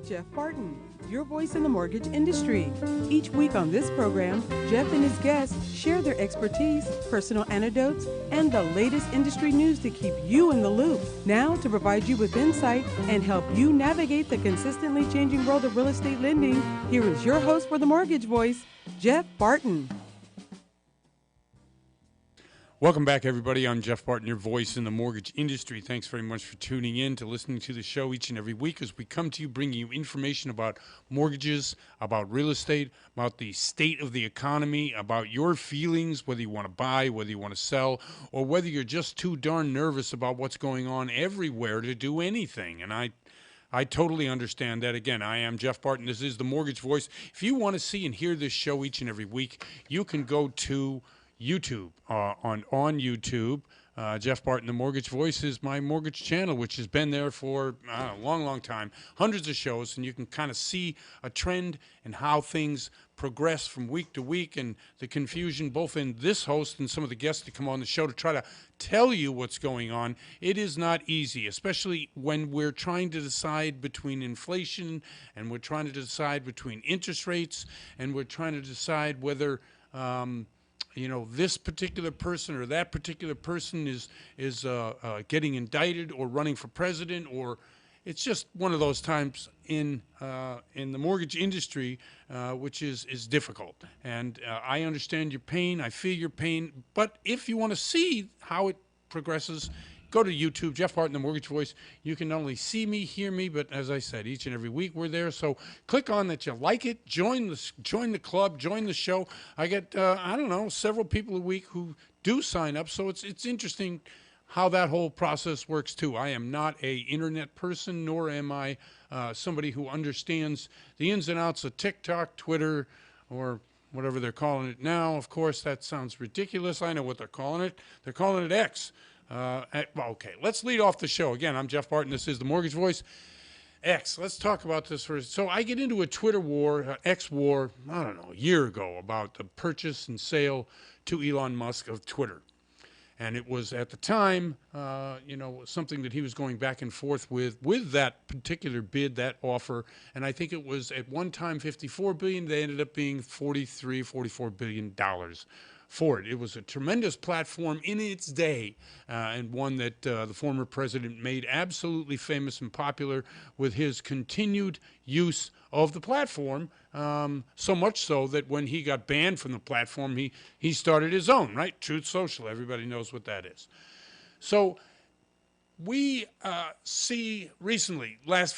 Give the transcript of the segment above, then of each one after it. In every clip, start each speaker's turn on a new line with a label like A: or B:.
A: Jeff Barton, your voice in the mortgage industry. Each week on this program, Jeff and his guests share their expertise, personal anecdotes, and the latest industry news to keep you in the loop. Now, to provide you with insight and help you navigate the consistently changing world of real estate lending, here is your host for the Mortgage Voice, Jeff Barton.
B: Welcome back, everybody. I'm Jeff Barton, your voice in the mortgage industry. Thanks very much for tuning in to listening to the show each and every week as we come to you bringing you information about mortgages, about real estate, about the state of the economy, about your feelings, whether you want to buy, whether you want to sell, or whether you're just too darn nervous about what's going on everywhere to do anything. And I totally understand that. Again, I am Jeff Barton. This is the Mortgage Voice. If you want to see and hear this show each and every week, you can go to YouTube. On YouTube, Jeff Barton, the Mortgage Voice, is my mortgage channel, which has been there for a long time, hundreds of shows, and you can kind of see a trend and how things progress from week to week, and the confusion both in this host and some of the guests that come on the show to try to tell you what's going on. It is not easy, especially when we're trying to decide between inflation, and we're trying to decide between interest rates, and we're trying to decide whether this particular person or that particular person is getting indicted or running for president, or it's just one of those times in the mortgage industry, which is difficult. And I understand your pain. I feel your pain. But if you want to see how it progresses, go to YouTube, Jeff Barton, the Mortgage Voice. You can not only see me, hear me, but as I said, each and every week we're there. So click on that you like it, join the club, join the show. I get several people a week who do sign up. So it's interesting how that whole process works too. I am not a internet person, nor am I somebody who understands the ins and outs of TikTok, Twitter, or whatever they're calling it now. Of course, that sounds ridiculous. I know what they're calling it. They're calling it X. Okay, let's lead off the show. Again, I'm Jeff Barton. This is the Mortgage Voice. X, let's talk about this first. So I get into a Twitter war, X war, a year ago, about the purchase and sale to Elon Musk of Twitter. And it was at the time, something that he was going back and forth with that particular bid, that offer. And I think it was at one time $54 billion. They ended up being $44 billion for it. It was a tremendous platform in its day, and one that the former president made absolutely famous and popular with his continued use of the platform, so much so that when he got banned from the platform, he started his own, right? Truth Social. Everybody knows what that is. So we see recently, last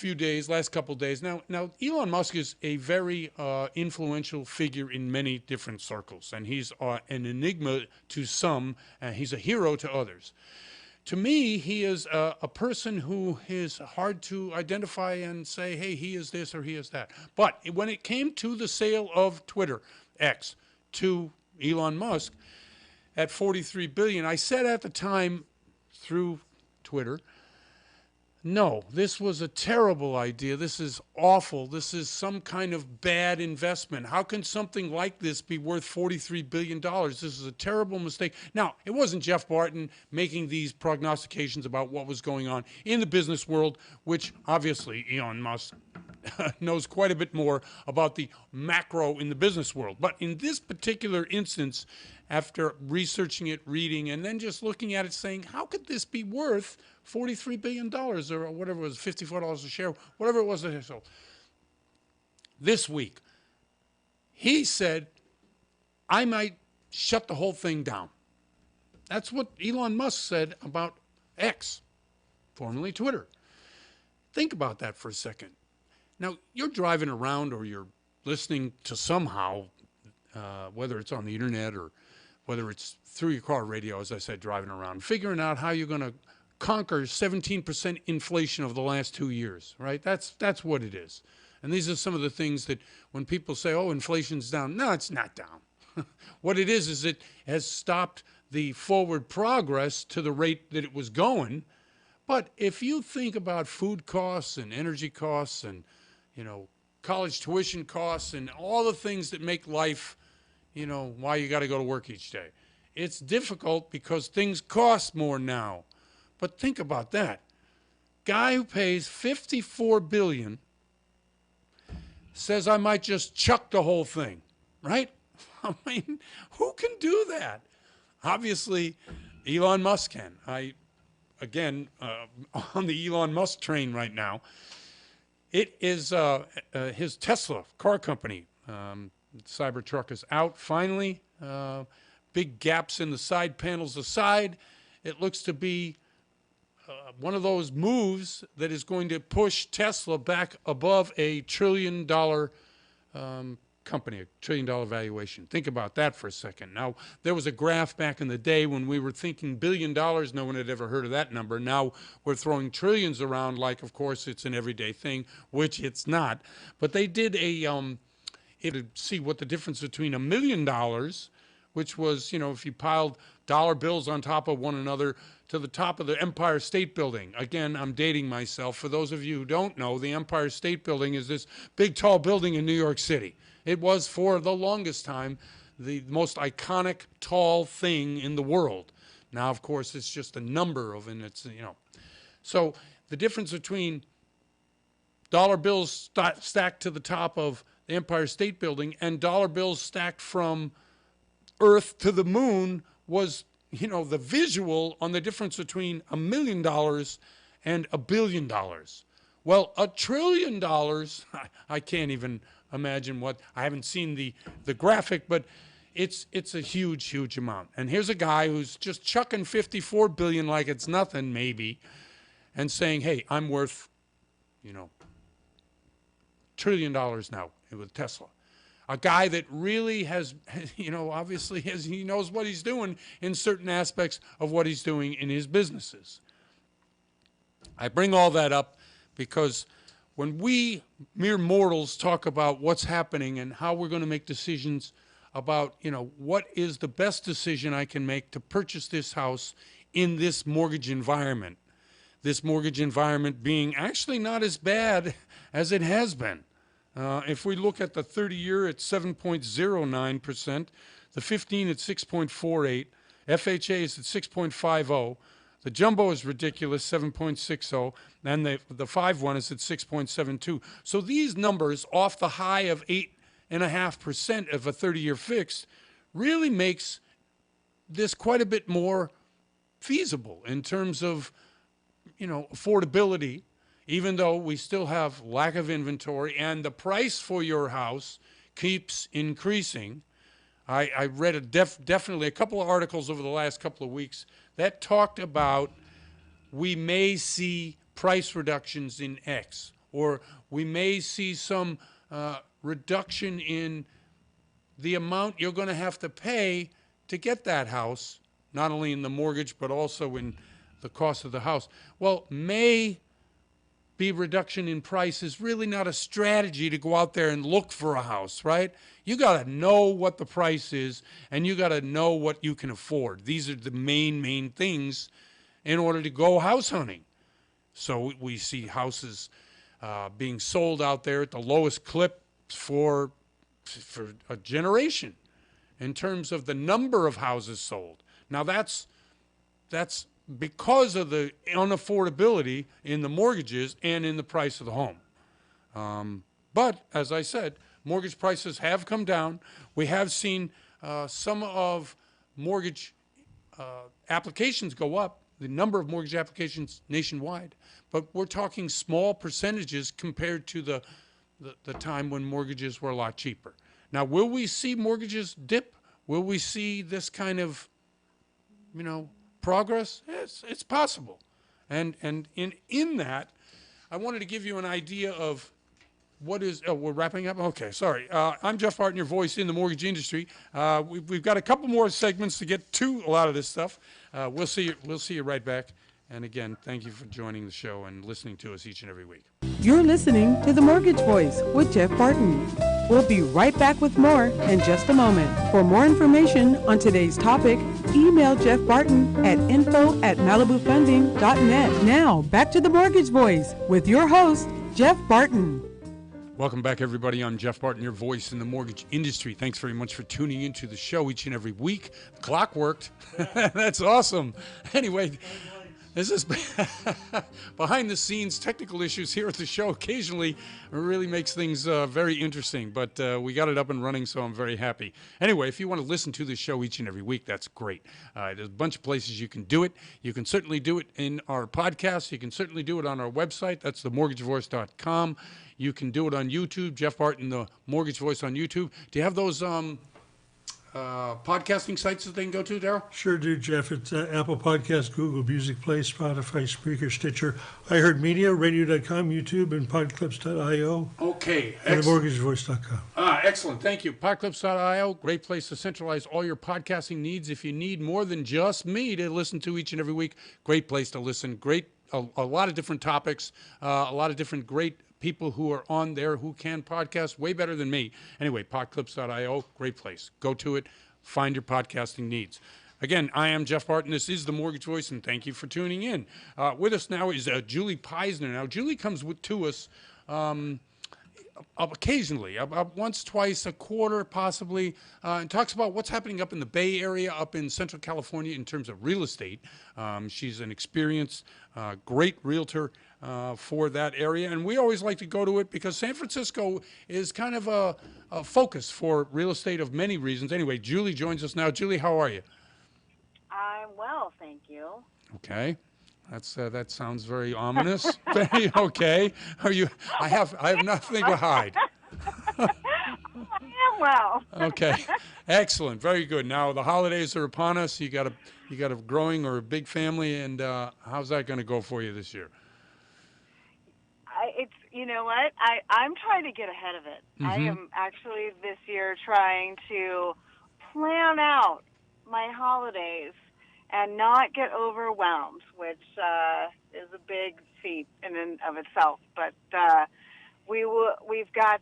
B: couple of days, now Elon Musk is a very influential figure in many different circles, and he's an enigma to some, and he's a hero to others. To me, he is a person who is hard to identify and say, hey, he is this or he is that. But when it came to the sale of Twitter, X, to Elon Musk at $43 billion, I said at the time through Twitter, no, this was a terrible idea. This is awful. This is some kind of bad investment. How can something like this be worth $43 billion? This is a terrible mistake. Now, it wasn't Jeff Barton making these prognostications about what was going on in the business world, which obviously Elon Musk knows quite a bit more about the macro in the business world. But in this particular instance, after researching it, reading, and then just looking at it saying, how could this be worth $43 billion or whatever it was, $54 a share, whatever it was. So this week, he said, I might shut the whole thing down. That's what Elon Musk said about X, formerly Twitter. Think about that for a second. Now, you're driving around or you're listening to somehow, whether it's on the internet or whether it's through your car radio, as I said, driving around, figuring out how you're going to conquer 17% inflation over the last 2 years, right? That's what it is. And these are some of the things that when people say, oh, inflation's down, no, it's not down. What it is it has stopped the forward progress to the rate that it was going. But if you think about food costs and energy costs and, college tuition costs and all the things that make life, why you got to go to work each day, it's difficult because things cost more now. But think about that. Guy who pays $54 billion says I might just chuck the whole thing, right? I mean, who can do that? Obviously, Elon Musk can. Again, on the Elon Musk train right now. It is his Tesla car company. Cybertruck is out finally. Big gaps in the side panels aside. It looks to be one of those moves that is going to push Tesla back above $1 trillion company, $1 trillion valuation. Think about that for a second. Now, there was a graph back in the day when we were thinking $1 billion. No one had ever heard of that number. Now we're throwing trillions around like, of course, it's an everyday thing, which it's not. But they did to see what the difference between $1 million, which was, if you piled dollar bills on top of one another to the top of the Empire State Building. Again, I'm dating myself. For those of you who don't know, the Empire State Building is this big, tall building in New York City. It was, for the longest time, the most iconic, tall thing in the world. Now, of course, it's just a number of, and it's, So the difference between dollar bills stacked to the top of the Empire State Building and dollar bills stacked from Earth to the moon was, the visual on the difference between $1 million and $1 billion. Well, $1 trillion, I can't even imagine what, I haven't seen the graphic, but it's a huge, huge amount. And here's a guy who's just chucking $54 billion like it's nothing, maybe, and saying, hey, I'm worth, $1 trillion now with Tesla. A guy that really has, obviously he knows what he's doing in certain aspects of what he's doing in his businesses. I bring all that up because when we mere mortals talk about what's happening and how we're going to make decisions about, what is the best decision I can make to purchase this house in this mortgage environment being actually not as bad as it has been. If we look at the 30-year at 7.09%, the 15 at 6.48, FHA is at 6.50, the jumbo is ridiculous, 7.60, and the 5-1 is at 6.72. So these numbers off the high of 8.5% of a 30-year fixed really makes this quite a bit more feasible in terms of, affordability, even though we still have lack of inventory and the price for your house keeps increasing. I read definitely a couple of articles over the last couple of weeks that talked about we may see price reductions in X, or we may see some reduction in the amount you're going to have to pay to get that house, not only in the mortgage but also in the cost of the house. Well, may be reduction in price is really not a strategy to go out there and look for a house, right? You got to know what the price is, and you got to know what you can afford. These are the main things in order to go house hunting. So we see houses being sold out there at the lowest clip for a generation in terms of the number of houses sold. Now that's because of the unaffordability in the mortgages and in the price of the home. But as I said, mortgage prices have come down. We have seen some of mortgage applications go up, the number of mortgage applications nationwide. But we're talking small percentages compared to the time when mortgages were a lot cheaper. Now, will we see mortgages dip? Will we see this kind of, progress? It's possible. And in that, I wanted to give you an idea of what is, we're wrapping up? Okay, sorry. I'm Jeff Barton, your voice in the mortgage industry. We've got a couple more segments to get to a lot of this stuff. We'll see you right back. And again, thank you for joining the show and listening to us each and every week.
A: You're listening to The Mortgage Voice with Jeff Barton. We'll be right back with more in just a moment. For more information on today's topic, email Jeff Barton at info@malibufunding.net. Now, back to The Mortgage Voice with your host, Jeff Barton.
B: Welcome back, everybody. I'm Jeff Barton, your voice in the mortgage industry. Thanks very much for tuning into the show each and every week. The clock worked. That's awesome. Anyway, This is behind the scenes technical issues here at the show. Occasionally, really makes things very interesting, but we got it up and running, so I'm very happy. Anyway, if you want to listen to the show each and every week, that's great. There's a bunch of places you can do it. You can certainly do it in our podcast. You can certainly do it on our website. That's themortgagevoice.com. You can do it on YouTube. Jeff Barton, the Mortgage Voice on YouTube. Do you have those podcasting sites that they can go to, Darryl?
C: Sure do, Jeff. It's Apple Podcast, Google Music Play, Spotify, Spreaker, Stitcher, iHeartMedia, Radio.com, YouTube, and Podclips.io.
B: Okay.
C: And themortgagevoice.com.
B: Excellent. Thank you. Podclips.io, great place to centralize all your podcasting needs. If you need more than just me to listen to each and every week, great place to listen. A lot of different topics, a lot of different great people who are on there who can podcast way better than me. Anyway, podclips.io, great place. Go to it, find your podcasting needs. Again, I am Jeff Barton. This is The Mortgage Voice, and thank you for tuning in. With us now is Julie Peisner. Now, Julie comes to us occasionally, once, twice, a quarter possibly, and talks about what's happening up in the Bay Area, up in Central California in terms of real estate. She's an experienced, great realtor for that area, and we always like to go to it because San Francisco is kind of a focus for real estate of many reasons. Anyway, Julie joins us now. Julie, how are you?
D: I'm well, thank you.
B: Okay. That sounds very ominous. Very okay. Are you? I have nothing to hide.
D: I am well.
B: Okay, excellent, very good. Now the holidays are upon us. You got a growing or a big family, and how's that going to go for you this year?
D: You know what? I'm trying to get ahead of it.
B: Mm-hmm.
D: I am actually this year trying to plan out my holidays and not get overwhelmed, which is a big feat in and of itself. But we've got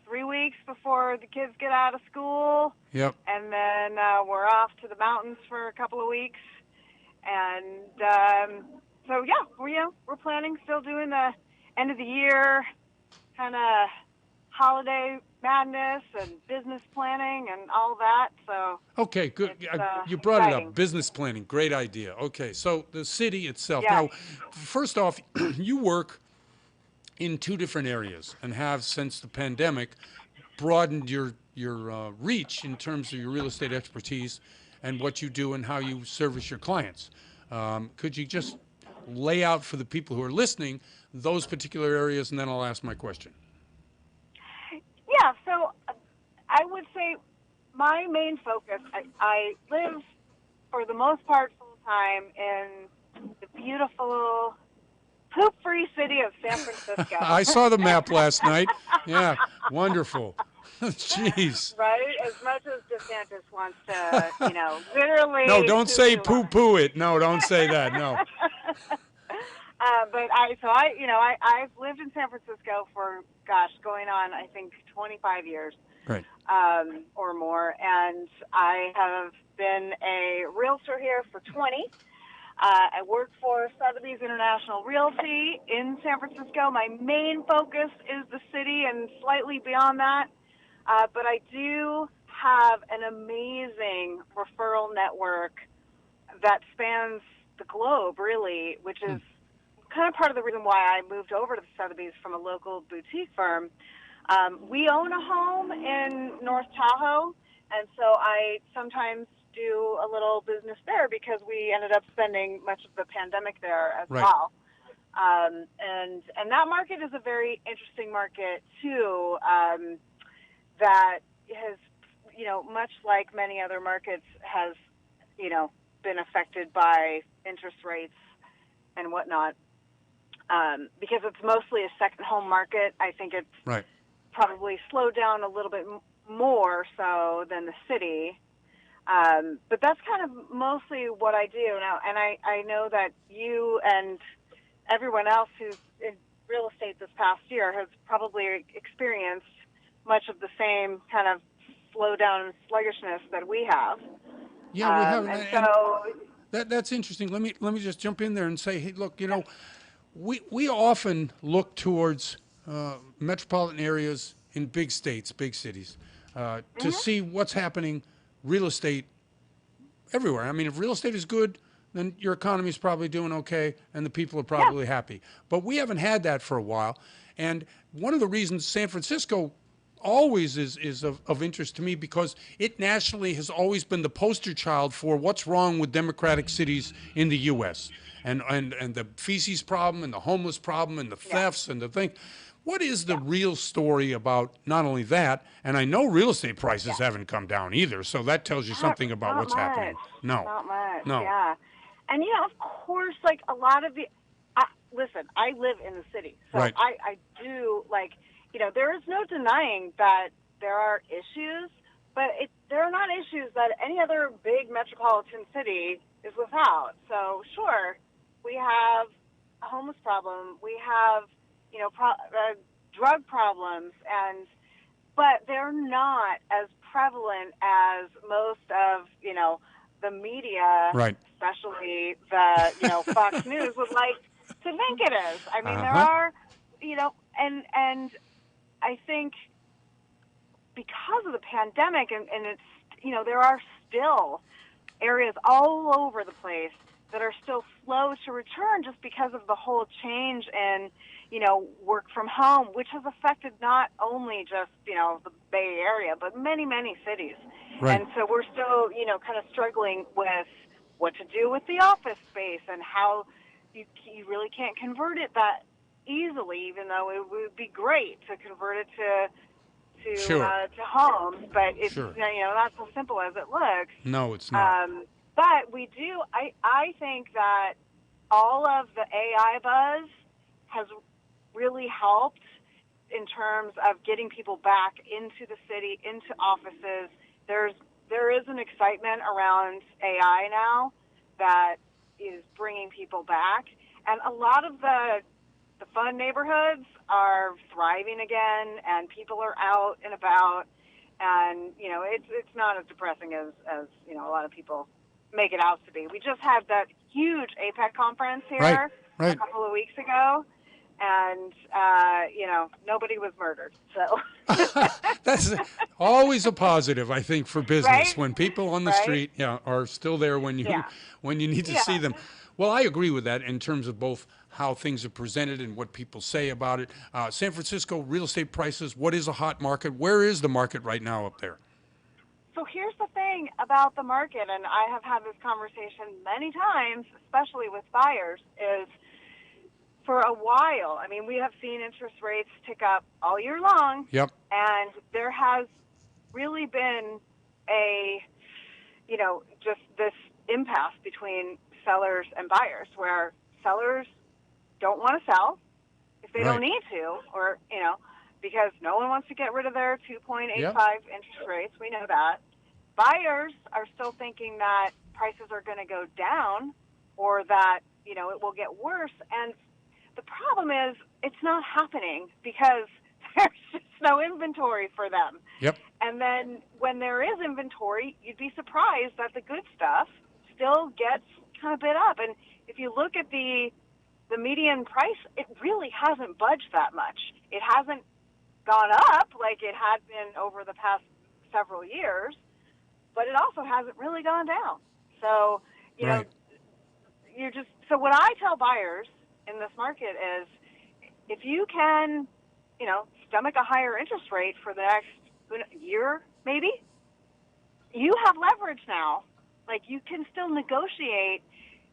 D: 3 weeks before the kids get out of school.
B: Yep.
D: And then we're off to the mountains for a couple of weeks. And so, yeah, we're planning, still doing the end of the year kind of holiday madness and business planning and all that. So
B: okay, good. You brought exciting. It up. Business planning, great idea. Okay, so the city itself.
D: Yeah.
B: Now, first off, you work in two different areas and have, since the pandemic, broadened your reach in terms of your real estate expertise and what you do and how you service your clients. Could you just lay out for the people who are listening those particular areas, and then I'll ask my question.
D: Yeah, so I would say my main focus, I live for the most part full-time in the beautiful poop-free city of San Francisco.
B: I saw the map last night. Yeah, wonderful. Jeez.
D: Right? As much as DeSantis wants to, literally...
B: No, don't say poo-poo it. No, don't say that. No.
D: But I've lived in San Francisco for, going on, I think, 25 years.
B: Right.
D: Or more. And I have been a realtor here for 20. I work for Sotheby's International Realty in San Francisco. My main focus is the city and slightly beyond that. But I do have an amazing referral network that spans the globe, really, which is kind of part of the reason why I moved over to the Sotheby's from a local boutique firm. We own a home in North Tahoe, and so I sometimes do a little business there because we ended up spending much of the pandemic there as well. And that market is a very interesting market, too, that has, much like many other markets, has, been affected by interest rates and whatnot. Because it's mostly a second home market, I think it's probably slowed down a little bit more so than the city. But that's kind of mostly what I do now. And I know that you and everyone else who's in real estate this past year has probably experienced much of the same kind of slowdown and sluggishness that we have.
B: Yeah, we have.
D: And so
B: that's interesting. Let me just jump in there and say, hey, look, we often look towards metropolitan areas in big states, big cities, to see what's happening real estate everywhere. I mean, if real estate is good, then your economy is probably doing okay and the people are probably happy. But we haven't had that for a while. And one of the reasons San Francisco always is of interest to me because it nationally has always been the poster child for what's wrong with democratic cities in the U.S. And the feces problem and the homeless problem and the thefts and the thing. What is the real story about not only that, and I know real estate prices haven't come down either, so that tells you something about what's happening. No.
D: Not much,
B: No.
D: yeah. And, of course, like a lot of the, listen, I live in the city, so
B: Right.
D: I do, like, there is no denying that there are issues, but there are not issues that any other big metropolitan city is without. So, sure, we have a homeless problem, we have, drug problems, but they're not as prevalent as most of, the media,
B: Right.
D: especially the, Fox News would like to think it is. I mean, there are, and I think because of the pandemic and it's, there are still areas all over the place that are still slow to return just because of the whole change in, work from home, which has affected not only just, the Bay Area, but many, many cities.
B: Right.
D: And so we're still, kind of struggling with what to do with the office space and how you really can't convert it that easily, even though it would be great to convert it to homes, but it's not so simple as it looks.
B: No, it's not.
D: But we do. I think that all of the AI buzz has really helped in terms of getting people back into the city, into offices. There is an excitement around AI now that is bringing people back, and a lot of the fun neighborhoods are thriving again, and people are out and about, and it's not as depressing as a lot of people make it out to be. We just had that huge APEC conference here
B: Right.
D: a couple of weeks ago, and nobody was murdered. So
B: That's always a positive, I think, for business
D: Right?
B: when people on the street are still there when you when you need to see them. Well, I agree with that in terms of both how things are presented and what people say about it. San Francisco real estate prices, what is a hot market? Where is the market right now up there?
D: So here's the thing about the market, and I have had this conversation many times, especially with buyers, is for a while, I mean, we have seen interest rates tick up all year long.
B: Yep.
D: And there has really been just this impasse between sellers and buyers where sellers don't want to sell if they don't need to, or, because no one wants to get rid of their 2.85 interest rates. We know that. Buyers are still thinking that prices are going to go down or that, it will get worse. And the problem is it's not happening because there's just no inventory for them.
B: Yep.
D: And then when there is inventory, you'd be surprised that the good stuff still gets kind of bid up. And if you look at the median price, it really hasn't budged that much. It hasn't gone up like it had been over the past several years, but it also hasn't really gone down. So, so what I tell buyers in this market is if you can, stomach a higher interest rate for the next year, maybe, you have leverage now. Like, you can still negotiate,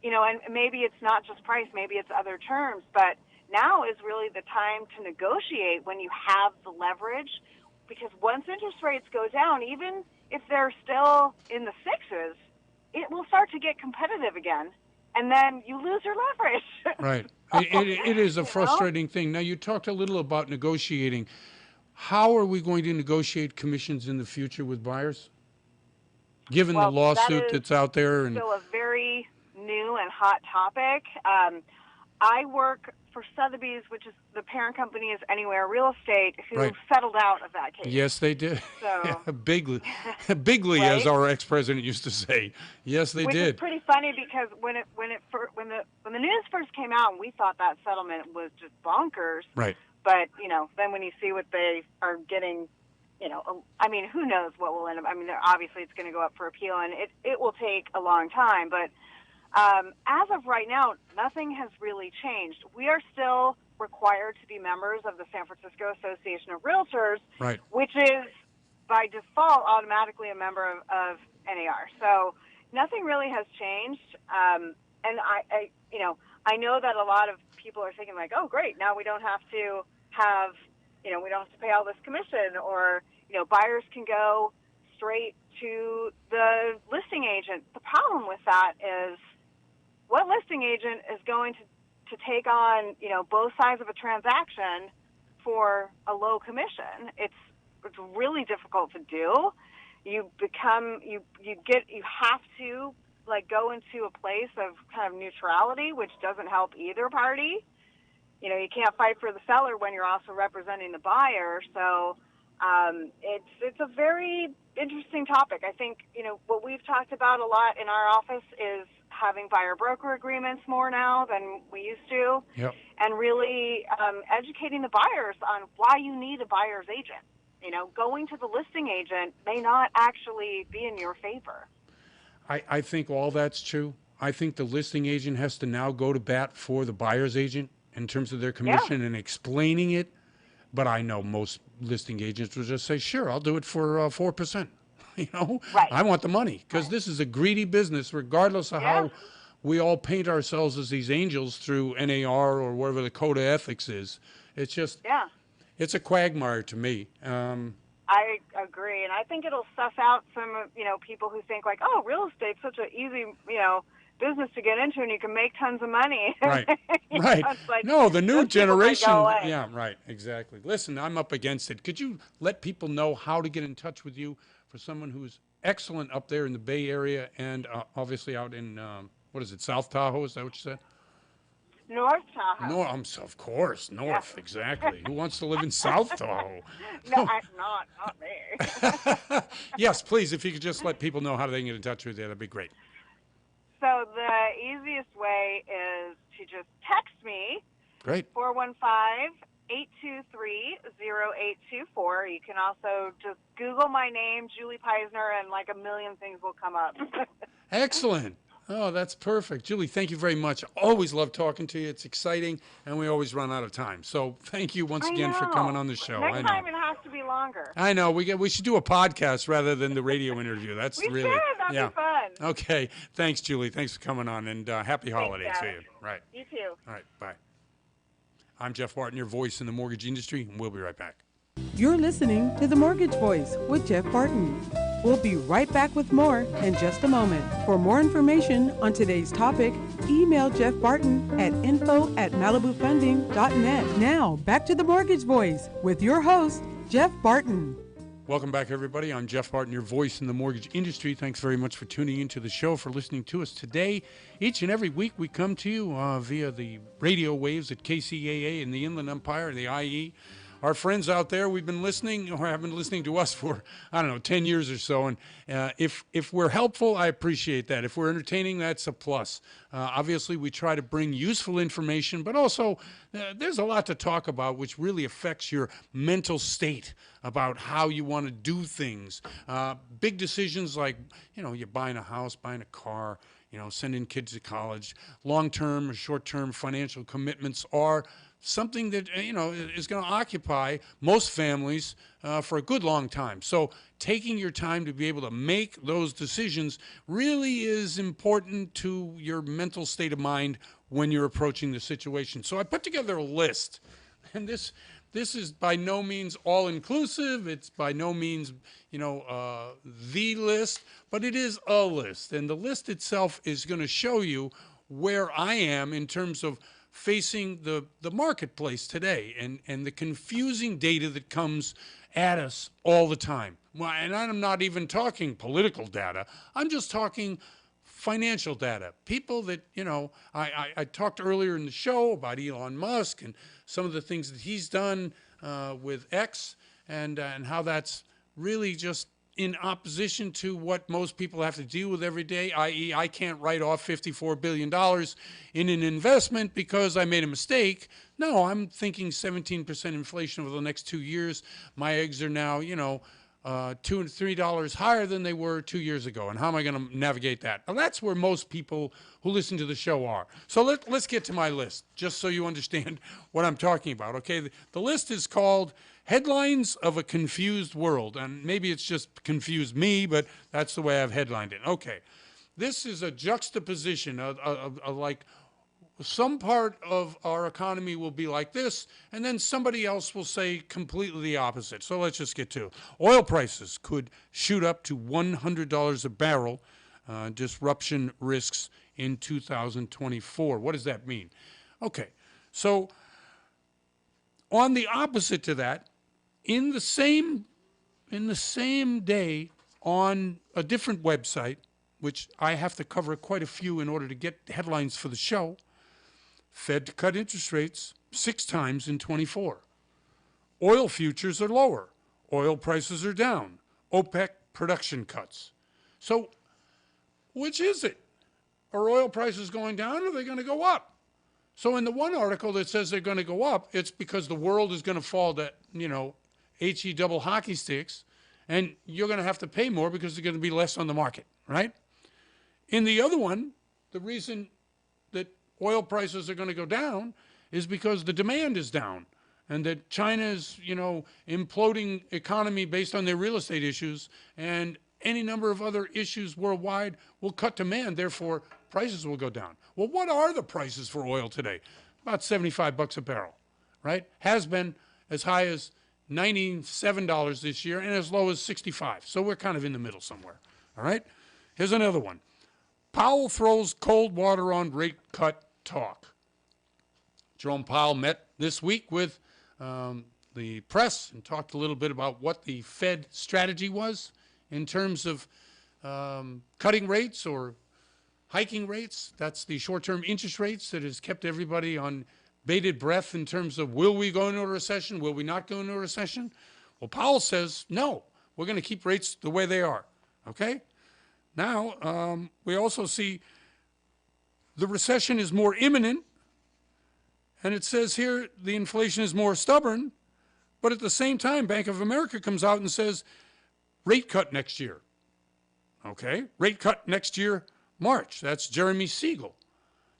D: and maybe it's not just price, maybe it's other terms, but now is really the time to negotiate when you have the leverage, because once interest rates go down, even if they're still in the sixes, it will start to get competitive again, and then you lose your leverage.
B: Right. It is a frustrating thing. Now, you talked a little about negotiating. How are we going to negotiate commissions in the future with buyers, given the lawsuit that's out there?
D: Still a very new and hot topic. I work for Sotheby's, which is the parent company is Anywhere Real Estate, who settled out of that case.
B: Yes, they did.
D: So,
B: Bigly, as our ex-president used to say. Yes, they did.
D: Which is pretty funny because when the news first came out, and we thought that settlement was just bonkers.
B: Right.
D: But then when you see what they are getting, I mean, who knows what will end up. I mean, obviously it's going to go up for appeal, and it will take a long time. But As of right now, nothing has really changed. We are still required to be members of the San Francisco Association of Realtors,
B: Right.
D: which is by default automatically a member of NAR. So nothing really has changed. And I know that a lot of people are thinking like, oh, great, now we don't have to have, we don't have to pay all this commission, or, buyers can go straight to the listing agent. The problem with that is, what listing agent is going to take on, both sides of a transaction for a low commission? It's really difficult to do. You have to go into a place of kind of neutrality, which doesn't help either party. You can't fight for the seller when you're also representing the buyer. So it's a very interesting topic. I think, what we've talked about a lot in our office is having buyer-broker agreements more now than we used to.
B: Yep.
D: And really educating the buyers on why you need a buyer's agent. Going to the listing agent may not actually be in your favor.
B: I think all that's true. I think the listing agent has to now go to bat for the buyer's agent in terms of their commission and explaining it. But I know most listing agents will just say, sure, I'll do it for 4%.
D: Right.
B: I want the money, because this is a greedy business, regardless of how we all paint ourselves as these angels through NAR or whatever the code of ethics is. It's just, it's a quagmire to me.
D: I agree, and I think it'll suss out some, people who think like, oh, real estate's such an easy, business to get into, and you can make tons of money.
B: Right, right. No, the new generation. Yeah, right, exactly. Listen, I'm up against it. Could you let people know how to get in touch with you for someone who's excellent up there in the Bay Area and obviously out in, South Tahoe? Is that what you said?
D: North Tahoe.
B: No, of course, north, exactly. Who wants to live in South Tahoe?
D: No, not me.
B: Yes, please, if you could just let people know how they can get in touch with you, that'd be great.
D: So the easiest way is to just text me.
B: Great.
D: 415-823-0824. You can also just Google my name, Julie Peisner, and a million things will come up.
B: Excellent. Oh, that's perfect. Julie, thank you very much. Always love talking to you. It's exciting, and we always run out of time. So thank you once again for coming on the show.
D: Next time it has to be longer.
B: I know. We should do a podcast rather than the radio interview. That's
D: we
B: really
D: should. That'd be fun.
B: Okay. Thanks, Julie. Thanks for coming on, and happy holidays to you. Right.
D: You too.
B: All right. Bye. I'm Jeff Barton, your voice in the mortgage industry, and we'll be right back.
A: You're listening to The Mortgage Voice with Jeff Barton. We'll be right back with more in just a moment. For more information on today's topic, email Jeff Barton at info@malibufunding.net. Now, back to The Mortgage Voice with your host, Jeff Barton.
B: Welcome back, everybody. I'm Jeff Barton, your voice in the mortgage industry. Thanks very much for tuning into the show, for listening to us today. Each and every week, we come to you via the radio waves at KCAA in the Inland Empire, the IE. Our friends out there, we've been listening, or have been listening to us for, 10 years or so. And if we're helpful, I appreciate that. If we're entertaining, that's a plus. Obviously, we try to bring useful information, but also there's a lot to talk about which really affects your mental state about how you want to do things. Big decisions like, you're buying a house, buying a car, sending kids to college. Long-term or short-term financial commitments are something that, is going to occupy most families for a good long time. So taking your time to be able to make those decisions really is important to your mental state of mind when you're approaching the situation. So I put together a list, and this is by no means all-inclusive. It's by no means, the list, but it is a list. And the list itself is going to show you where I am in terms of facing the marketplace today and the confusing data that comes at us all the time. Well, and I'm not even talking political data. I'm just talking financial data. People that, I talked earlier in the show about Elon Musk and some of the things that he's done with X and how that's really just in opposition to what most people have to deal with every day, i.e. I can't write off $54 billion in an investment because I made a mistake. No, I'm thinking 17% inflation over the next 2 years. My eggs are now, $2 and $3 higher than they were 2 years ago. And how am I going to navigate that? Well, that's where most people who listen to the show are. So let's get to my list, just so you understand what I'm talking about. Okay, the list is called Headlines of a Confused World. And maybe it's just confused me, but that's the way I've headlined it. Okay, this is a juxtaposition of like some part of our economy will be like this, and then somebody else will say completely the opposite. So let's just get to it. Oil prices could shoot up to $100 a barrel. Disruption risks in 2024. What does that mean? Okay, so on the opposite to that, in the same day on a different website, which I have to cover quite a few in order to get headlines for the show, Fed to cut interest rates 6 times in 24. Oil futures are lower. Oil prices are down. OPEC production cuts. So which is it? Are oil prices going down or are they going to go up? So in the one article that says they're going to go up, it's because the world is going to fall to, HE double hockey sticks, and you're going to have to pay more because there's going to be less on the market, right? In the other one, the reason that oil prices are going to go down is because the demand is down and that China's, imploding economy based on their real estate issues and any number of other issues worldwide will cut demand. Therefore, prices will go down. Well, what are the prices for oil today? About $75 a barrel, right? Has been as high as $97 this year and as low as $65. So we're kind of in the middle somewhere, all right? Here's another one. Powell throws cold water on rate cut talk. Jerome Powell met this week with the press and talked a little bit about what the Fed strategy was in terms of cutting rates or hiking rates. That's the short-term interest rates that has kept everybody on bated breath in terms of will we go into a recession, will we not go into a recession? Well, Powell says, no, we're going to keep rates the way they are, okay? Now, we also see the recession is more imminent, and it says here the inflation is more stubborn, but at the same time, Bank of America comes out and says, rate cut next year. Okay, rate cut next year, March. That's Jeremy Siegel.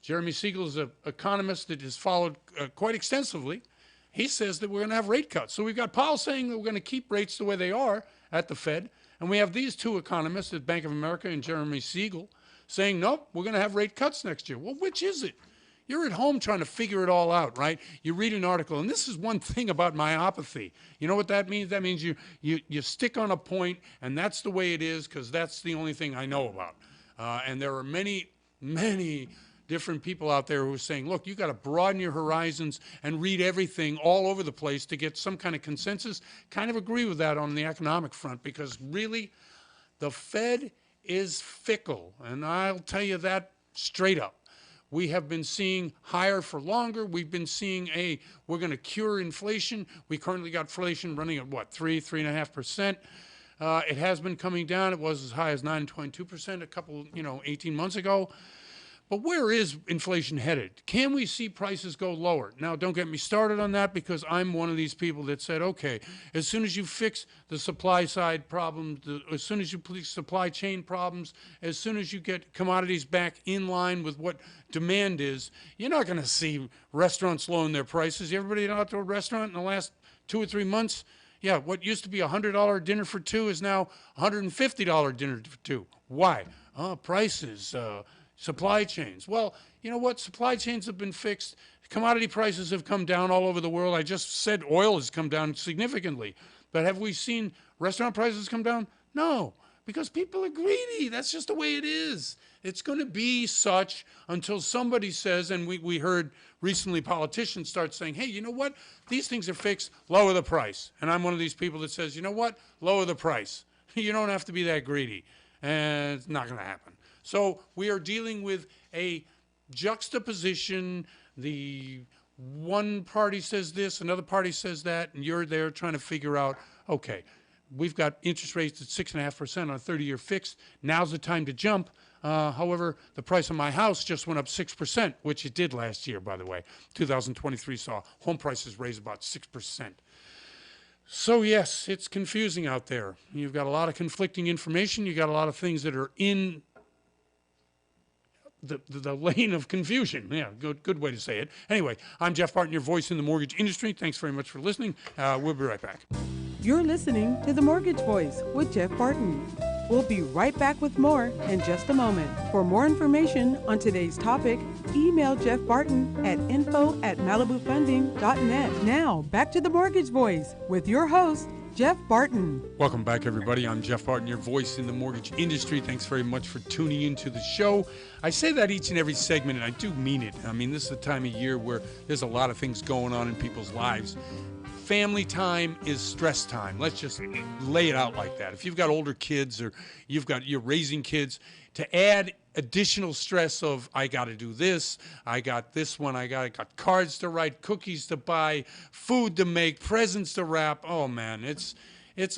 B: Jeremy Siegel is an economist that is followed quite extensively. He says that we're going to have rate cuts. So we've got Powell saying that we're going to keep rates the way they are at the Fed, and we have these two economists at Bank of America and Jeremy Siegel saying, nope, we're going to have rate cuts next year. Well, which is it? You're at home trying to figure it all out, right? You read an article, and this is one thing about myopathy. You know what that means? That means you stick on a point, and that's the way it is because that's the only thing I know about. And there are many, many different people out there who are saying, look, you got to broaden your horizons and read everything all over the place to get some kind of consensus. Kind of agree with that on the economic front because really the Fed is fickle, and I'll tell you that straight up. We have been seeing higher for longer. We've been seeing we're going to cure inflation. We currently got inflation running at what, 3.5%. It has been coming down. It was as high as 9.2% a couple, 18 months ago. But where is inflation headed? Can we see prices go lower? Now, don't get me started on that because I'm one of these people that said, okay, as soon as you fix the supply side problems, as soon as you fix supply chain problems, as soon as you get commodities back in line with what demand is, you're not going to see restaurants lowering their prices. Everybody out to a restaurant in the last 2 or 3 months, yeah, what used to be a $100 dinner for two is now $150 dinner for two. Why? Prices, supply chains. Well, you know what? Supply chains have been fixed. Commodity prices have come down all over the world. I just said oil has come down significantly. But have we seen restaurant prices come down? No, because people are greedy. That's just the way it is. It's going to be such until somebody says, and we heard recently politicians start saying, hey, you know what? These things are fixed. Lower the price. And I'm one of these people that says, you know what? Lower the price. You don't have to be that greedy. And it's not going to happen. So we are dealing with a juxtaposition. The one party says this, another party says that, and you're there trying to figure out, okay, we've got interest rates at 6.5% on a 30-year fixed. Now's the time to jump. However, the price of my house just went up 6%, which it did last year, by the way. 2023 saw home prices raise about 6%. So, yes, it's confusing out there. You've got a lot of conflicting information. You've got a lot of things that are in the lane of confusion. Yeah, good way to say it. Anyway, I'm Jeff Barton, your voice in the mortgage industry. Thanks very much for listening. We'll be right back.
A: You're listening to The Mortgage Voice with Jeff Barton. We'll be right back with more in just a moment. For more information on today's topic, email Jeff Barton at info@malibufunding.net. Now, back to The Mortgage Voice with your host, Jeff Barton.
B: Welcome back, everybody. I'm Jeff Barton, your voice in the mortgage industry. Thanks very much for tuning into the show. I say that each and every segment, and I do mean it. I mean, this is the time of year where there's a lot of things going on in people's lives. Family time is stress time. Let's just lay it out like that. If you've got older kids or you're raising kids, to add additional stress of, I got to do this, I got this one, I got cards to write, cookies to buy, food to make, presents to wrap. Oh man, it's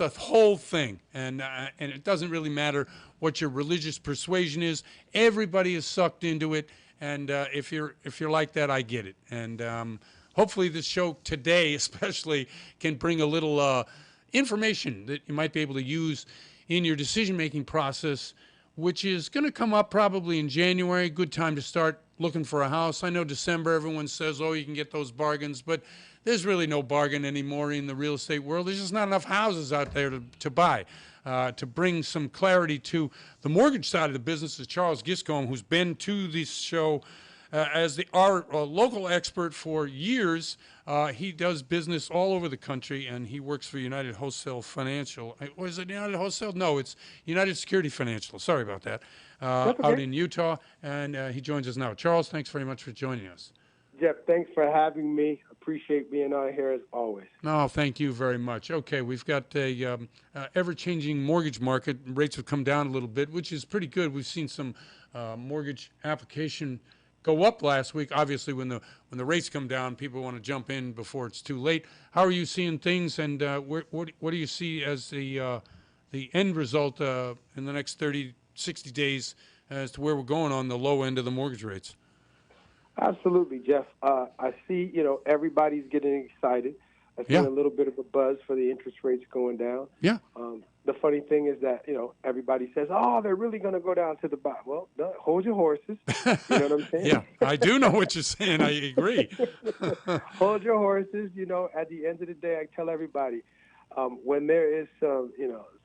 B: a whole thing, and it doesn't really matter what your religious persuasion is. Everybody is sucked into it, and if you're like that, I get it. And hopefully this show today especially can bring a little information that you might be able to use in your decision-making process, which is going to come up probably in January. Good time to start looking for a house. I know December, everyone says, oh, you can get those bargains, but there's really no bargain anymore in the real estate world. There's just not enough houses out there to buy. To bring some clarity to the mortgage side of the business is Charles Giscombe, who's been to this show as our local expert for years. He does business all over the country, and he works for United Wholesale Financial. Was it United Wholesale? No, it's United Security Financial. Sorry about that.
E: Okay.
B: Out in Utah, and he joins us now. Charles, thanks very much for joining us.
E: Jeff, thanks for having me. Appreciate being on here as always.
B: No, thank you very much. Okay, we've got a ever-changing mortgage market. Rates have come down a little bit, which is pretty good. We've seen some mortgage application go up last week. Obviously, when the rates come down, people want to jump in before it's too late. How are you seeing things, and what do you see as the end result in the next 30, 60 days as to where we're going on the low end of the mortgage rates?
E: Absolutely, Jeff. I see, everybody's getting excited. I see a little bit of a buzz for the interest rates going down.
B: Yeah.
E: The funny thing is that, everybody says, oh, they're really going to go down to the bottom. Well, no, hold your horses. You know what I'm saying?
B: Yeah, I do know what you're saying. I agree.
E: Hold your horses. At the end of the day, I tell everybody, when there is some,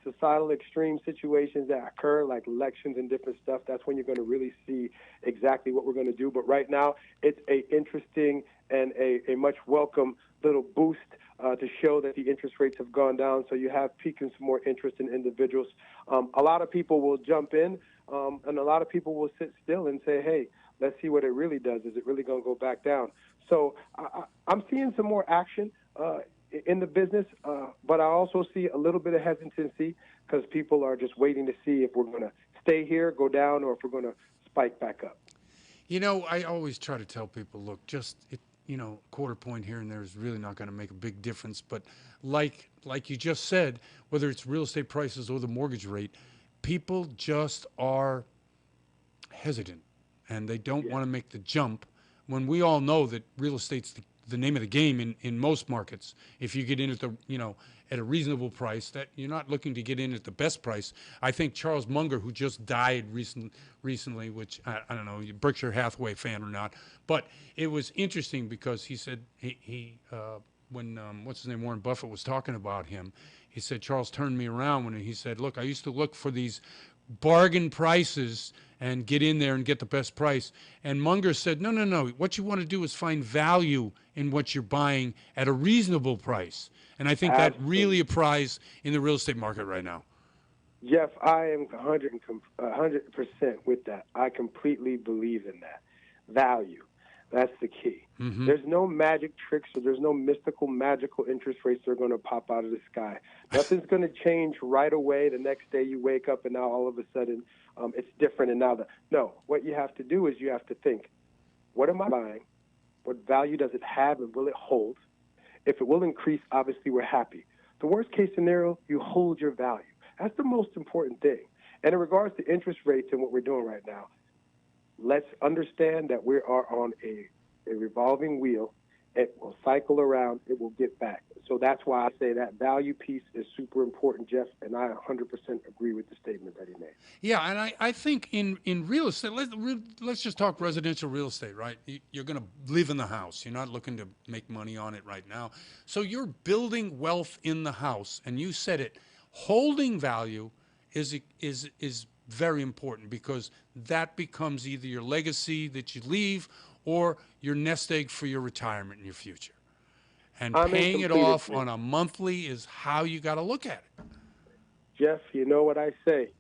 E: societal extreme situations that occur, like elections and different stuff, that's when you're going to really see exactly what we're going to do. But right now, it's a interesting and a much welcome little boost to show that the interest rates have gone down. So you have peaking some more interest in individuals. A lot of people will jump in, and a lot of people will sit still and say, hey, let's see what it really does. Is it really going to go back down? So I'm seeing some more action in the business, but I also see a little bit of hesitancy because people are just waiting to see if we're going to stay here, go down, or if we're going to spike back up.
B: I always try to tell people, look, quarter point here and there is really not going to make a big difference. But like you just said, whether it's real estate prices or the mortgage rate, people just are hesitant and they don't want to make the jump when we all know that real estate's the name of the game in most markets. If you get in at at a reasonable price, that you're not looking to get in at the best price. I think Charles Munger, who just died recently, which I don't know, you Berkshire Hathaway fan or not, but it was interesting because he said when what's his name, Warren Buffett was talking about him, he said Charles turned me around when he said, look, I used to look for these bargain prices and get in there and get the best price. And Munger said, no. What you want to do is find value in what you're buying at a reasonable price. And I think that really applies in the real estate market right now.
E: Jeff, I am 100% with that. I completely believe in that. Value. That's the key. Mm-hmm. There's no magic tricks or there's no mystical, magical interest rates that are going to pop out of the sky. Nothing's going to change right away. The next day you wake up and now all of a sudden it's different. And no, what you have to do is you have to think, what am I buying? What value does it have and will it hold? If it will increase, obviously we're happy. The worst case scenario, you hold your value. That's the most important thing. And in regards to interest rates and what we're doing right now, let's understand that we are on a revolving wheel, it will cycle around, it will get back. So that's why I say that value piece is super important, Jeff, and I 100% agree with the statement that he made.
B: Yeah, and I think in real estate, let's just talk residential real estate, right? You're going to live in the house. You're not looking to make money on it right now. So you're building wealth in the house, and you said it. Holding value is very important because that becomes either your legacy that you leave or your nest egg for your retirement in your future. And paying it off on a monthly is how you got to look at it.
E: Jeff, you know what I say.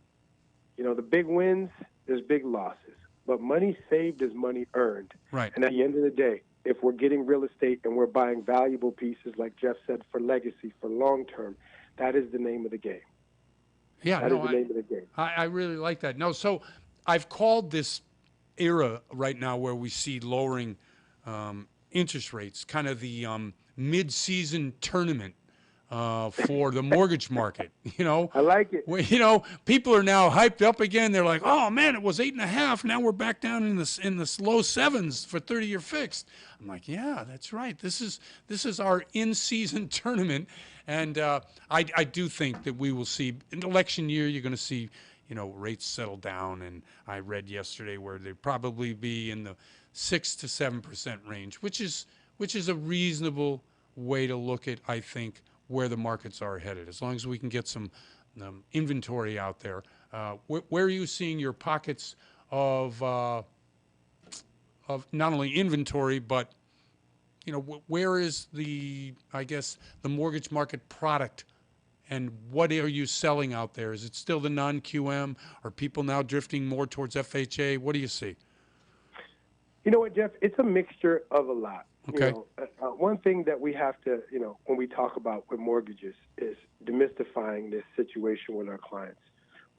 E: You know, the big wins, there's big losses. But money saved is money earned.
B: Right.
E: And at the end of the day, if we're getting real estate and we're buying valuable pieces, like Jeff said, for legacy, for long term, that is the name of the game.
B: Yeah,
E: that is the name of the game.
B: I really like that. No, so I've called this era right now where we see lowering interest rates, kind of the mid-season tournament for the mortgage market. You know,
E: I like it.
B: You know, people are now hyped up again. They're like, "Oh man, it was 8.5. Now we're back down in the low sevens for 30-year fixed." I'm like, "Yeah, that's right. This is our in-season tournament." And I do think that we will see in election year. You're going to see, you know, rates settle down. And I read yesterday where they'd probably be in the 6 to 7% range, which is a reasonable way to look at, I think, where the markets are headed. As long as we can get some inventory out there. Where are you seeing your pockets of not only inventory, but, you know, where is the mortgage market product, and what are you selling out there? Is it still the non-QM? Are people now drifting more towards FHA? What do you see?
E: You know what, Jeff? It's a mixture of a lot.
B: Okay.
E: You know, one thing that we have to, you know, when we talk about with mortgages is demystifying this situation with our clients.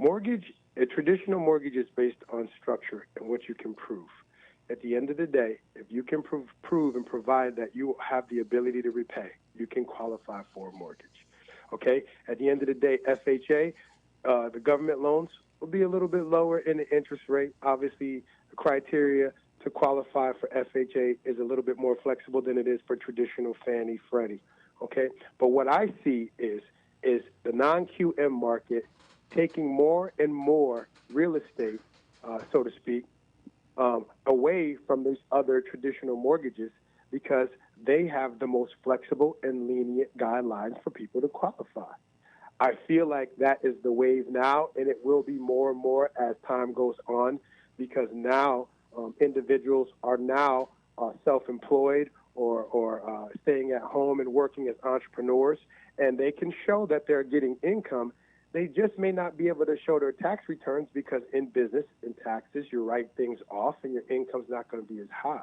E: A traditional mortgage is based on structure and what you can prove. At the end of the day, if you can prove and provide that you have the ability to repay, you can qualify for a mortgage. Okay? At the end of the day, FHA, the government loans will be a little bit lower in the interest rate. Obviously, the criteria to qualify for FHA is a little bit more flexible than it is for traditional Fannie, Freddie, okay? But what I see is the non-QM market taking more and more real estate, so to speak, away from these other traditional mortgages because they have the most flexible and lenient guidelines for people to qualify. I feel like that is the wave now, and it will be more and more as time goes on because now individuals are now self-employed or staying at home and working as entrepreneurs, and they can show that they're getting income. They just may not be able to show their tax returns because in business, in taxes, you write things off and your income's not going to be as high.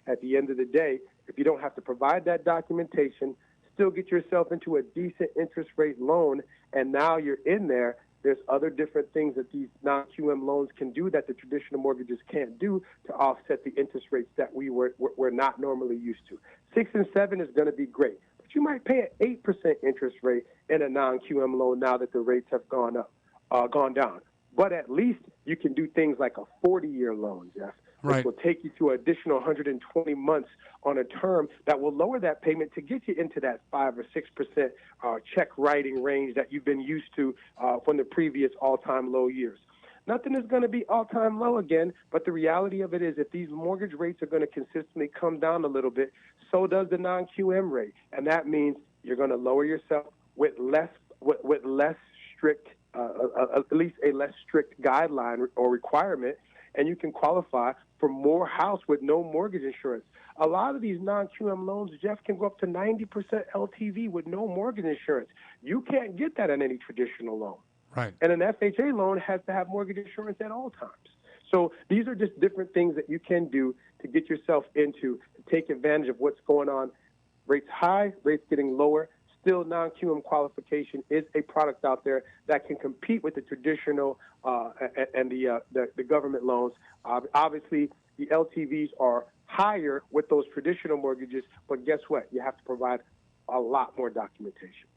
E: At the end of the day, if you don't have to provide that documentation, still get yourself into a decent interest rate loan, and now you're in there, there's other different things that these non-QM loans can do that the traditional mortgages can't do to offset the interest rates that we're not normally used to. 6 and 7 is going to be great, but you might pay an 8% interest rate in a non-QM loan now that the rates have gone down. But at least you can do things like a 40-year loan, Jeff, which will take you to an additional 120 months on a term that will lower that payment to get you into that 5 or 6% check writing range that you've been used to from the previous all-time low years. Nothing is going to be all-time low again, but the reality of it is if these mortgage rates are going to consistently come down a little bit, so does the non-QM rate. And that means you're going to lower yourself with less strict, at least a less strict guideline or requirement, and you can qualify for more house with no mortgage insurance. A lot of these non-QM loans, Jeff, can go up to 90% LTV with no mortgage insurance. You can't get that on any traditional loan.
B: Right.
E: And an FHA loan has to have mortgage insurance at all times. So these are just different things that you can do to get yourself into, to take advantage of what's going on. Rates high, rates getting lower. Still, non-QM qualification is a product out there that can compete with the traditional and the government loans. Obviously, the LTVs are higher with those traditional mortgages, but guess what? You have to provide a lot more documentation.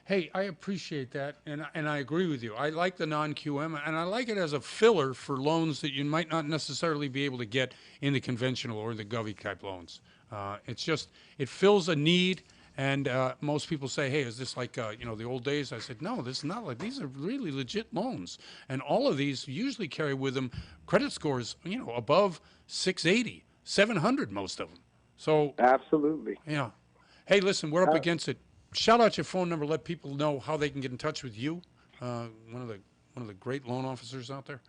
B: Hey, I appreciate that, and I agree with you. I like the non-QM, and I like it as a filler for loans that you might not necessarily be able to get in the conventional or the Govy type loans. It fills a need. And most people say, hey, is this like, the old days? I said, no, this is not like, these are really legit loans. And all of these usually carry with them credit scores, above 680, 700, most of them. So,
E: Absolutely.
B: yeah. Hey, listen, we're up against it. Shout out your phone number. Let people know how they can get in touch with you. One of the great loan officers out there.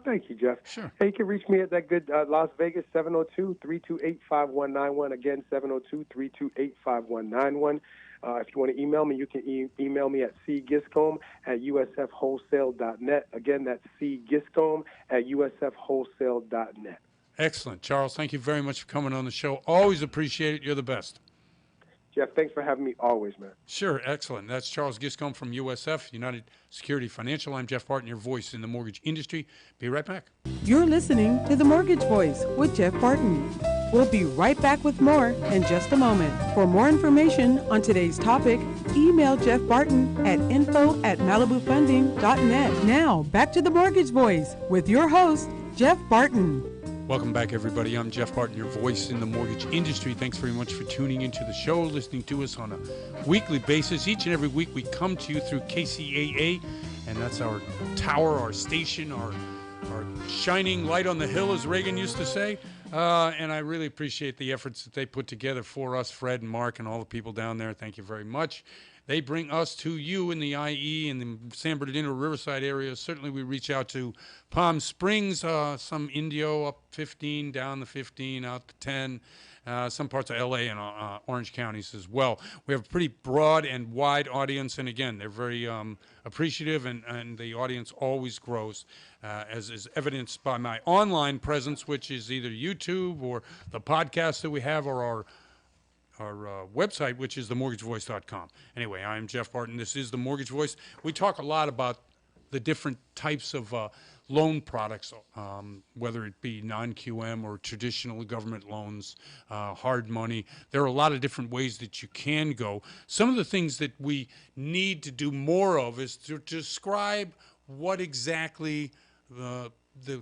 E: Thank you, Jeff.
B: Sure.
E: Hey, you can reach me at that good Las Vegas 702-328-5191. Again, 702-328-5191. If you want to email me, you can email me at cgiscombe@usfwholesale.net. Again, that's cgiscombe@usfwholesale.net.
B: Excellent. Charles, thank you very much for coming on the show. Always appreciate it. You're the best.
E: Jeff, thanks for having me always, man.
B: Sure, excellent. That's Charles Giscombe from USF, United Security Financial. I'm Jeff Barton, your voice in the mortgage industry. Be right back.
A: You're listening to The Mortgage Voice with Jeff Barton. We'll be right back with more in just a moment. For more information on today's topic, email Jeff Barton at info@malibufunding.net. Now, back to The Mortgage Voice with your host, Jeff Barton.
B: Welcome back, everybody. I'm Jeff Barton, your voice in the mortgage industry. Thanks very much for tuning into the show, listening to us on a weekly basis. Each and every week we come to you through KCAA, and that's our tower, our station, our shining light on the hill, as Reagan used to say. And I really appreciate the efforts that they put together for us, Fred and Mark and all the people down there. Thank you very much. They bring us to you in the IE and the San Bernardino Riverside area. Certainly we reach out to Palm Springs, some Indio up 15, down the 15, out to 10, some parts of LA and Orange counties as well. We have a pretty broad and wide audience, and again, they're very appreciative, and the audience always grows, as is evidenced by my online presence, which is either YouTube or the podcast that we have, or our website, which is themortgagevoice.com. Anyway, I'm Jeff Barton. This is The Mortgage Voice. We talk a lot about the different types of loan products, whether it be non-QM or traditional government loans, hard money. There are a lot of different ways that you can go. Some of the things that we need to do more of is to describe what exactly the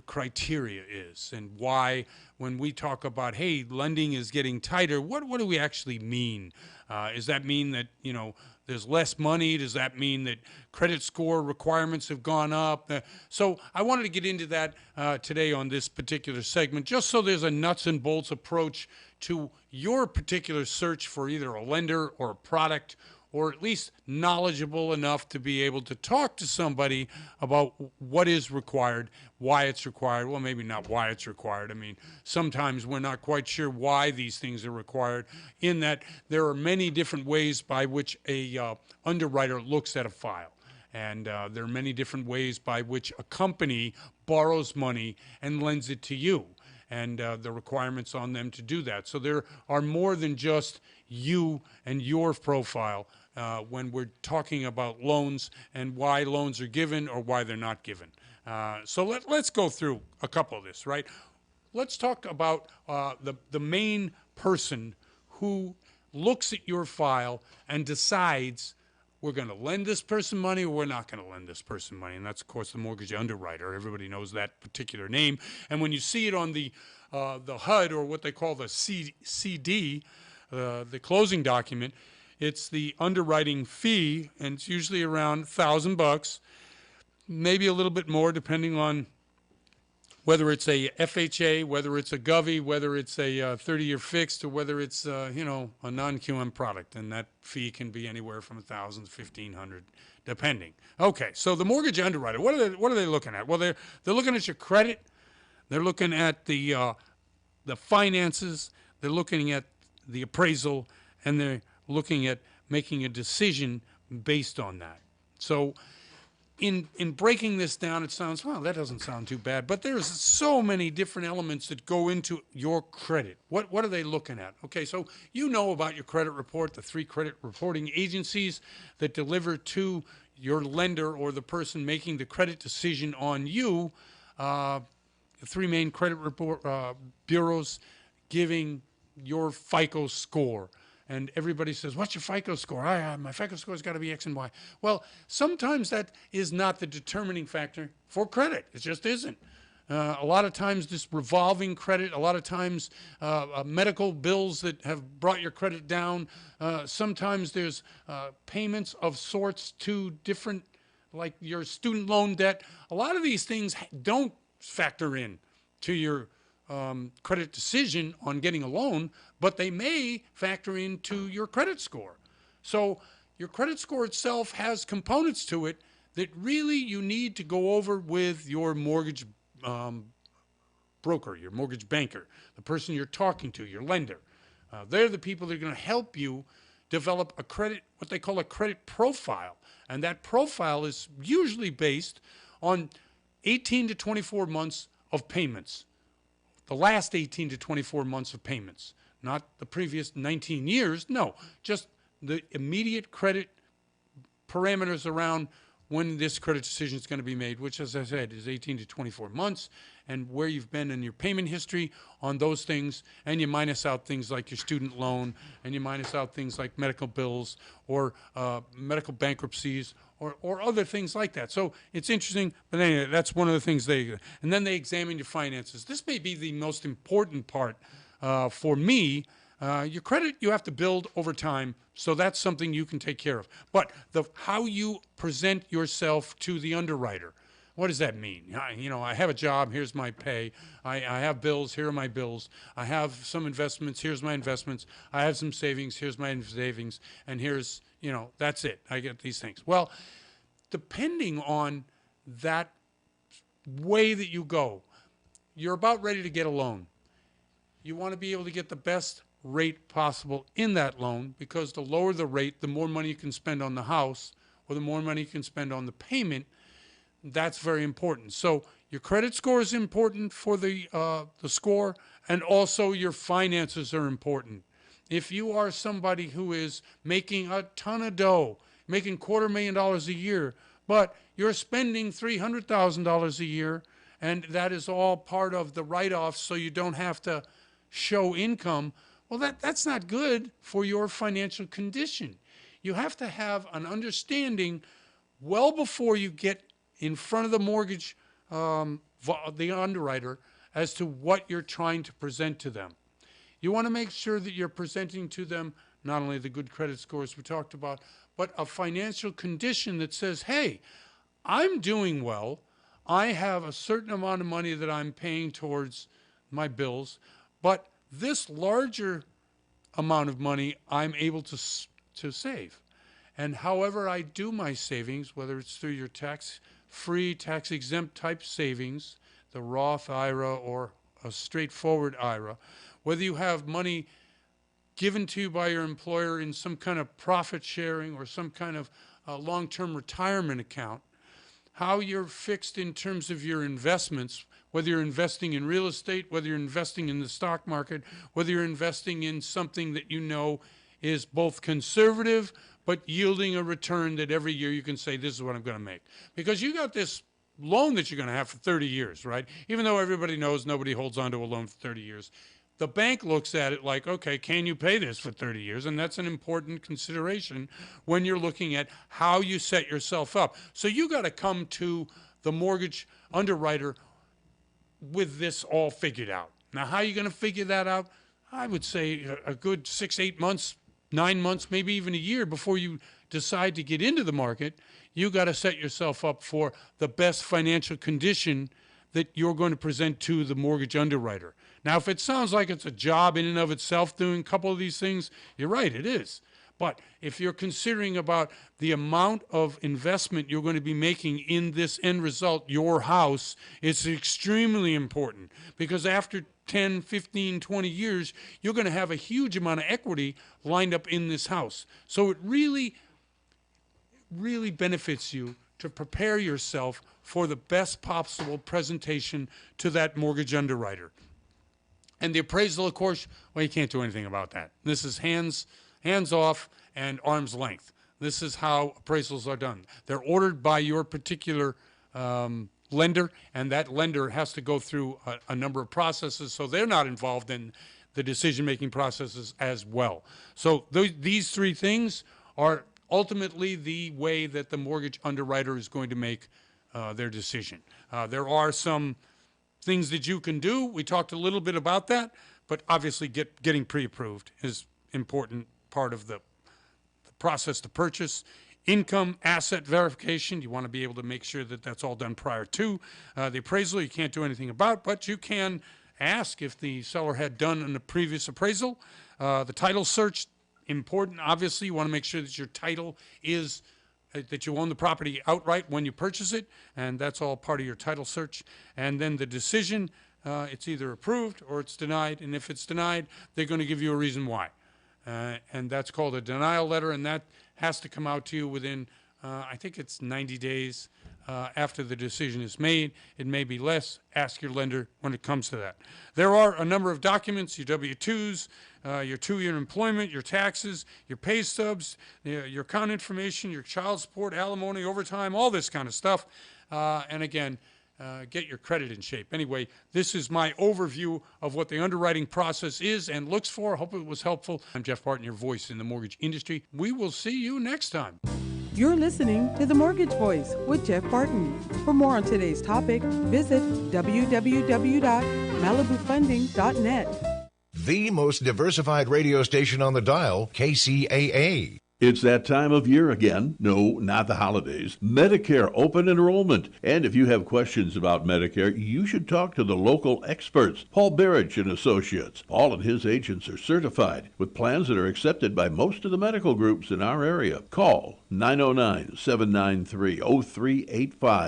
B: criteria is, and why, when we talk about, hey, lending is getting tighter, what do we actually mean? Does that mean that, there's less money? Does that mean that credit score requirements have gone up? So I wanted to get into that today on this particular segment, just so there's a nuts and bolts approach to your particular search for either a lender or a product, or at least knowledgeable enough to be able to talk to somebody about what is required, why it's required. Well, maybe not why it's required. I mean, sometimes we're not quite sure why these things are required, in that there are many different ways by which a underwriter looks at a file. And there are many different ways by which a company borrows money and lends it to you, and the requirements on them to do that. So there are more than just you and your profile when we're talking about loans and why loans are given or why they're not given. So let's go through a couple of this, right? Let's talk about the main person who looks at your file and decides, we're going to lend this person money or we're not going to lend this person money. And that's, of course, the mortgage underwriter. Everybody knows that particular name. And when you see it on the HUD, or what they call the CD, the closing document, it's the underwriting fee, and it's usually around $1,000, maybe a little bit more depending on whether it's a FHA, whether it's a Govy, whether it's a 30-year fixed, or whether it's a non-QM product, and that fee can be anywhere from $1,000 to $1,500, depending. Okay, so the mortgage underwriter, what are they looking at? Well, they're looking at your credit, they're looking at the finances, they're looking at the appraisal, and they're looking at making a decision based on that. So in breaking this down, it sounds, well, that doesn't sound too bad, but there's so many different elements that go into your credit. What are they looking at? Okay, so you know about your credit report, the 3 credit reporting agencies that deliver to your lender or the person making the credit decision on you, the 3 main credit report bureaus giving your FICO score. And everybody says, what's your FICO score? My FICO score's got to be X and Y. Well, sometimes that is not the determining factor for credit. It just isn't. A lot of times this revolving credit, a lot of times medical bills that have brought your credit down. Sometimes there's payments of sorts to different, like your student loan debt. A lot of these things don't factor in to your credit decision on getting a loan, but they may factor into your credit score. So your credit score itself has components to it that really you need to go over with your mortgage broker, your mortgage banker, the person you're talking to, your lender. They're the people that are going to help you develop a credit, what they call a credit profile. And that profile is usually based on 18 to 24 months of payments. The last 18 to 24 months of payments, not the previous 19 years. No, just the immediate credit parameters around when this credit decision is going to be made, which, as I said, is 18 to 24 months, and where you've been in your payment history on those things, and you minus out things like your student loan, and you minus out things like medical bills or medical bankruptcies or other things like that. So it's interesting, but anyway, that's one of the things and then they examine your finances. This may be the most important part for me. Your credit you have to build over time, so that's something you can take care of. But how you present yourself to the underwriter, what does that mean? I have a job, here's my pay. I have bills, here are my bills. I have some investments, here's my investments. I have some savings, here's my savings. And here's, that's it. I get these things. Well, depending on that way that you go, you're about ready to get a loan. You want to be able to get the best rate possible in that loan, because the lower the rate, the more money you can spend on the house, or the more money you can spend on the payment. That's very important. So your credit score is important for the score, and also your finances are important. If you are somebody who is making a ton of dough, making $250,000 a year, but you're spending $300,000 a year, and that is all part of the write-offs, so you don't have to show income, well, that's not good for your financial condition. You have to have an understanding well before you get in front of the mortgage, the underwriter, as to what you're trying to present to them. You want to make sure that you're presenting to them not only the good credit scores we talked about, but a financial condition that says, hey, I'm doing well. I have a certain amount of money that I'm paying towards my bills, but this larger amount of money I'm able to save. And however I do my savings, whether it's through your tax-free, tax-exempt type savings, the Roth IRA or a straightforward IRA, whether you have money given to you by your employer in some kind of profit sharing or some kind of long-term retirement account, how you're fixed in terms of your investments, whether you're investing in real estate, whether you're investing in the stock market, whether you're investing in something that you know is both conservative but yielding a return that every year you can say, this is what I'm going to make. Because you got this loan that you're going to have for 30 years, right? Even though everybody knows nobody holds on to a loan for 30 years. The bank looks at it like, okay, can you pay this for 30 years? And that's an important consideration when you're looking at how you set yourself up. So you got to come to the mortgage underwriter with this all figured out. Now, how are you going to figure that out? I would say a good 6, 8 months, 9 months, maybe even a year before you decide to get into the market. You got to set yourself up for the best financial condition that you're going to present to the mortgage underwriter. Now, if it sounds like it's a job in and of itself doing a couple of these things, you're right, it is. But if you're considering about the amount of investment you're going to be making in this end result, your house, it's extremely important, because after 10, 15, 20 years, you're going to have a huge amount of equity lined up in this house. So it really, really benefits you to prepare yourself for the best possible presentation to that mortgage underwriter. And the appraisal, of course, well, you can't do anything about that. This is hands off and arm's length. This is how appraisals are done. They're ordered by your particular lender, and that lender has to go through a number of processes, so they're not involved in the decision-making processes as well. So these three things are ultimately the way that the mortgage underwriter is going to make their decision. There are some things that you can do. We talked a little bit about that, but obviously getting pre-approved is important part of the process to purchase. Income, asset verification, you want to be able to make sure that that's all done prior to the appraisal. You can't do anything about, but you can ask if the seller had done a previous appraisal. The title search, important. Obviously, you want to make sure that your title is that you own the property outright when you purchase it, and that's all part of your title search. And then the decision, it's either approved or it's denied, and if it's denied, they're going to give you a reason why. And that's called a denial letter, and that has to come out to you within, I think it's 90 days after the decision is made. It may be less. Ask your lender when it comes to that. There are a number of documents, your W-2s, your 2-year employment, your taxes, your pay stubs, your account information, your child support, alimony, overtime, all this kind of stuff. And again, get your credit in shape. Anyway, this is my overview of what the underwriting process is and looks for. I hope it was helpful. I'm Jeff Barton, your voice in the mortgage industry. We will see you next time.
A: You're listening to The Mortgage Voice with Jeff Barton. For more on today's topic, visit www.malibufunding.net.
F: The most diversified radio station on the dial, KCAA.
G: It's that time of year again. No, not the holidays. Medicare open enrollment. And if you have questions about Medicare, you should talk to the local experts. Paul Berich and Associates. Paul and his agents are certified with plans that are accepted by most of the medical groups in our area. Call 909-793-0385.